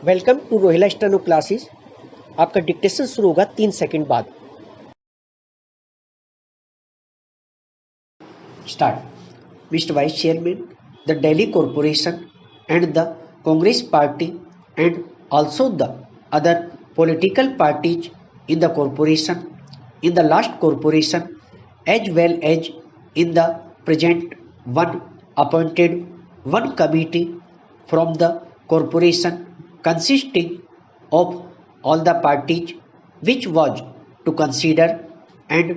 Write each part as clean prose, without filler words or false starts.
Welcome to Rohila steno classes. आपका dictation शुरू होगा 3 सेकंड बाद। Start. Mister vice chairman, the Delhi corporation and the Congress party and also the other political parties in the corporation, in the last corporation, as well as in the present one, appointed one committee from the corporation consisting of all the parties, which was to consider and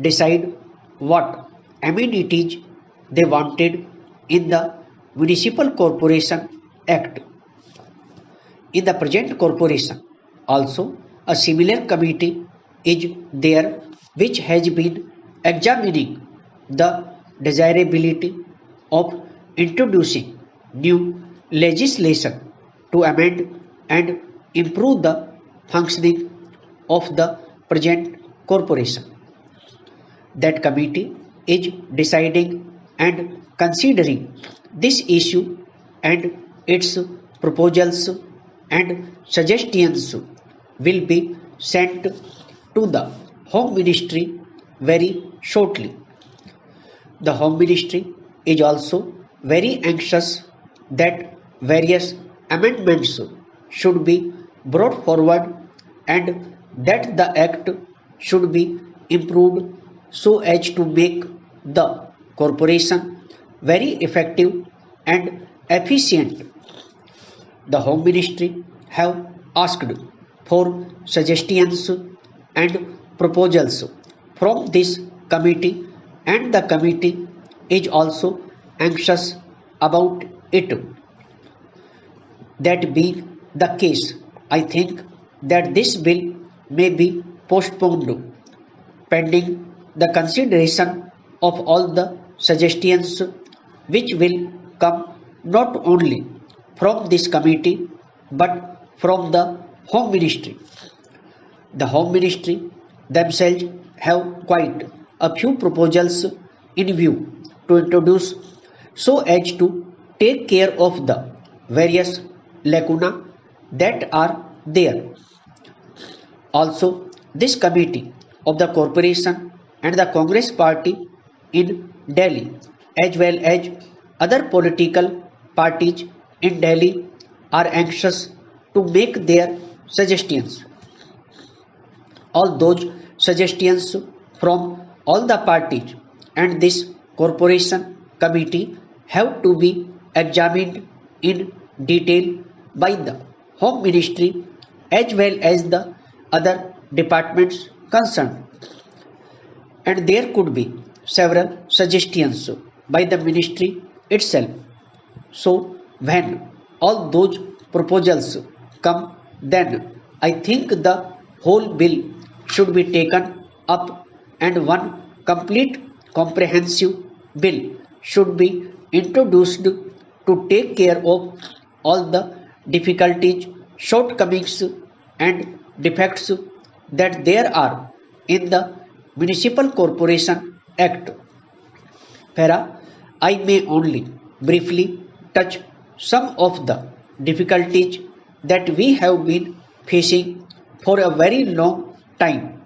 decide what amenities they wanted in the Municipal Corporation Act. In the present corporation, also a similar committee is there which has been examining the desirability of introducing new legislation to amend and improve the functioning of the present corporation. That committee is deciding and considering this issue, and its proposals and suggestions will be sent to the Home Ministry very shortly. The Home Ministry is also very anxious that various amendments should be brought forward and that the Act should be improved so as to make the corporation very effective and efficient. The Home Ministry have asked for suggestions and proposals from this committee, and the committee is also anxious about it. That being the case, I think that this bill may be postponed pending the consideration of all the suggestions which will come not only from this committee but from the Home Ministry. The Home Ministry themselves have quite a few proposals in view to introduce so as to take care of the various lacuna that are there. Also, this committee of the corporation and the Congress party in Delhi, as well as other political parties in Delhi, are anxious to make their suggestions. All those suggestions from all the parties and this corporation committee have to be examined in detail by the Home Ministry as well as the other departments concerned, and there could be several suggestions by the ministry itself. So when all those proposals come, then I think the whole bill should be taken up and one complete comprehensive bill should be introduced to take care of all the difficulties, shortcomings and defects that there are in the Municipal Corporation Act. Para, I may only briefly touch some of the difficulties that we have been facing for a very long time.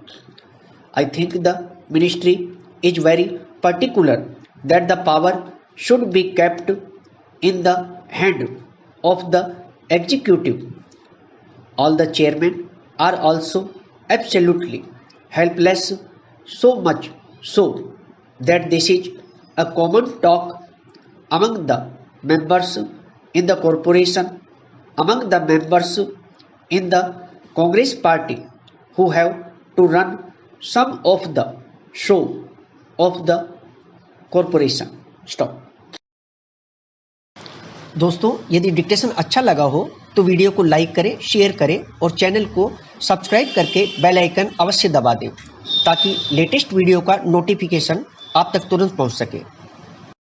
I think the ministry is very particular that the power should be kept in the hand of the executive. All the chairmen are also absolutely helpless, so much so that this is a common talk among the members in the corporation, among the members in the Congress party who have to run some of the show of the corporation. Stop. दोस्तों, यदि dictation अच्छा लगा हो तो video को like करें, share करें और चैनल को सब्सक्राइब करके बेल आइकन अवश्य दबा दें ताकि लेटेस्ट वीडियो का नोटिफिकेशन आप तक तुरंत पहुंच सके।